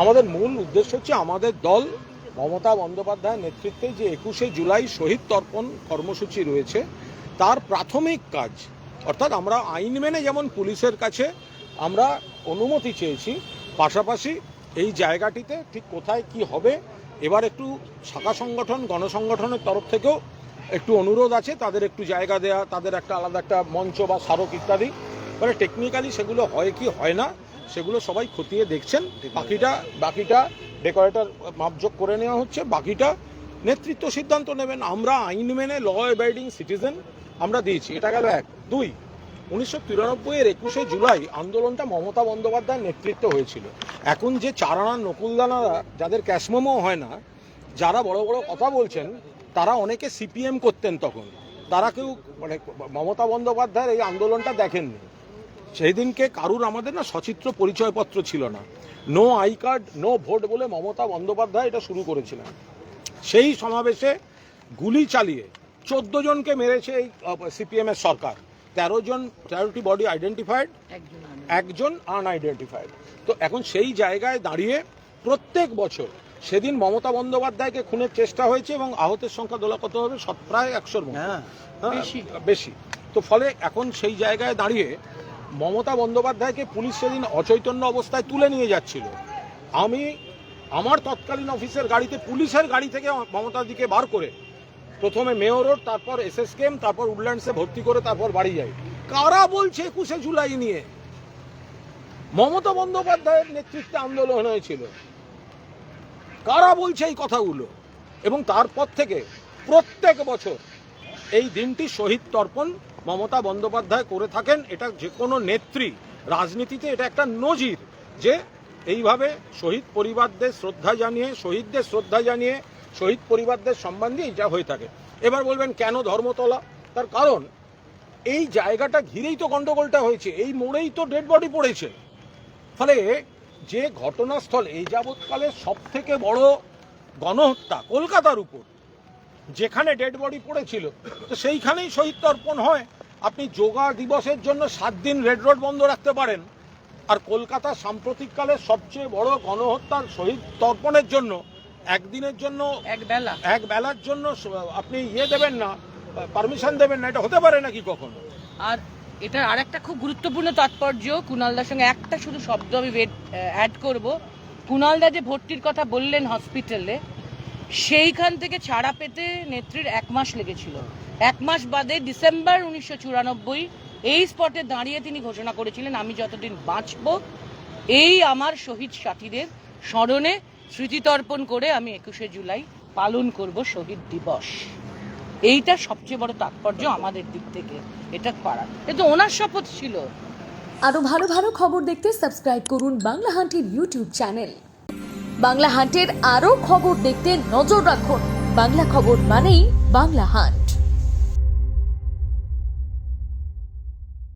আমাদের মূল উদ্দেশ্য হচ্ছে আমাদের দল মমতা বন্দ্যোপাধ্যায়ের নেতৃত্বে যে 21শে জুলাই শহীদ তর্পণ কর্মসূচি রয়েছে তার প্রাথমিক কাজ, অর্থাৎ আমরা আইন মেনে যেমন পুলিশের কাছে আমরা অনুমতি চেয়েছি, পাশাপাশি এই জায়গাটিতে ঠিক কোথায় কি হবে এবার একটু শাখা সংগঠন গণসংগঠনের তরফ থেকেও একটু অনুরোধ আছে, তাদের একটু জায়গা দেয়া, তাদের একটা আলাদা একটা মঞ্চ বা স্মারক ইত্যাদি, মানে টেকনিক্যালি সেগুলো হয় কি হয় না সেগুলো সবাই খতিয়ে দেখছেন। বাকিটা ডেকোরেটর মাপজোক করে নেওয়া হচ্ছে, বাকিটা নেতৃত্ব সিদ্ধান্ত নেবেন। আমরা আইন মেনে ল অ্যাবাইডিং সিটিজেন আমরা দিয়েছি, এটা গেল এক। দুই, 1993-এর 21শে জুলাই আন্দোলনটা মমতা বন্দ্যোপাধ্যায়ের নেতৃত্ব হয়েছিল। এখন যে চারানার নকুলদানারা যাদের ক্যাশমোমো হয় না, যারা বড় বড় কথা বলছেন, তারা অনেকে সিপিএম করতেন তখন, তারা কেউ মানে মমতা বন্দ্যোপাধ্যায়ের এই আন্দোলনটা দেখেননি। সেই দিনকে কারুর আমাদের না সচিত্র পরিচয়পত্র ছিল না, no I card no vote বলে মমতা বন্দ্যোপাধ্যায় এটা শুরু করেছিলেন। সেই সমাবেশে গুলি চালিয়ে 14 জনকে মেরেছে এই সিপিএম এর সরকার। 13টি বডি আইডেন্টিফাইড, একজন আনআইডেন্টিফাইড। তো এখন সেই জায়গায় দাঁড়িয়ে প্রত্যেক বছর, সেদিন মমতা বন্দ্যোপাধ্যায়কে খুনের চেষ্টা হয়েছে এবং আহতের সংখ্যা দোলা কত হবে, প্রায় 100-র মতো, বেশি। তো ফলে এখন সেই জায়গায় দাঁড়িয়ে মমতা বন্দ্যোপাধ্যায়কে পুলিশ সেদিন অচৈতন্য অবস্থায় তুলে নিয়ে যাচ্ছিল। আমি আমার তৎকালীন অফিসের গাড়িতে, পুলিশের গাড়ি থেকে মমতাদিকে বার করে প্রথমে মেয়র রোড, তারপর এসএসকেএম, তারপর উডল্যান্ডসে ভর্তি করে তারপর বাড়ি যাই। কারা বলছে 21শে জুলাই নিয়ে? মমতা বন্দ্যোপাধ্যায়ের নেতৃত্বে আন্দোলন হয়েছিল। কারা বলছে এই কথাগুলো? এবং তারপর থেকে প্রত্যেক বছর এই দিনটি শহীদ তর্পণ মমতা বন্দ্যোপাধ্যায় করে থাকেন। এটা যে কোনো নেত্রী রাজনীতিতে এটা একটা নজির, যে এইভাবে শহীদ পরিবারদের শ্রদ্ধা জানিয়ে, শহীদদের শ্রদ্ধা জানিয়ে, শহীদ পরিবারদের সম্মান দিয়ে এটা হয়ে থাকে। এবার বলবেন কেন ধর্মতলা? তার কারণ এই জায়গাটা ঘিরেই তো গন্ডগোলটা হয়েছে, এই মোড়েই তো ডেড বডি পড়েছে। ফলে যে ঘটনাস্থল এই যাবৎকালের সব থেকে বড় গণহত্যা কলকাতার উপর, যেখানে ডেড বডি পড়েছিল, তো সেইখানেই শহীদ তর্পণ হয়। আপনি যোগা দিবসের জন্য 7 দিন রেড রোড বন্ধ রাখতে পারেন, আর কলকাতা সাম্প্রতিককালের সবচেয়ে বড় গণহত্যার শহীদ তর্পণের জন্য একদিনের জন্য, এক বেলার জন্য আপনি দেবেন না, পারমিশন দেবেন না? এটা হতে পারে নাকি কখনো? আর এটার আরেকটা খুব গুরুত্বপূর্ণ তাৎপর্য, কুণালদার সঙ্গে একটা শুধু শব্দ আমি অ্যাড করব। কুণালদা যে ভর্তির কথা বললেন হসপিটালে, সেইখান থেকে ছাড়া পেতে নেত্রীর 1 মাস লেগেছিল। 1 মাস বাদে ডিসেম্বর 1994 এই স্পটে দাঁড়িয়ে তিনি ঘোষণা করেছিলেন, আমি যতদিন বাঁচব এই আমার শহীদ সাথীদের স্মরণে স্মৃতিতর্পণ করে আমি 21শে জুলাই পালন করব শহীদ দিবস। এইটা সবচেয়ে বড় তাৎপর্য আমাদের দিক থেকে এটা করার। কিন্তু ওনার শপথ ছিল। আরো ভালো ভালো খবর দেখতে সাবস্ক্রাইব করুন বাংলা হান্টের ইউটিউব চ্যানেল। বাংলা হান্টের আরো খবর দেখতে নজর রাখুন। বাংলা খবর মানেই বাংলা হান্ট।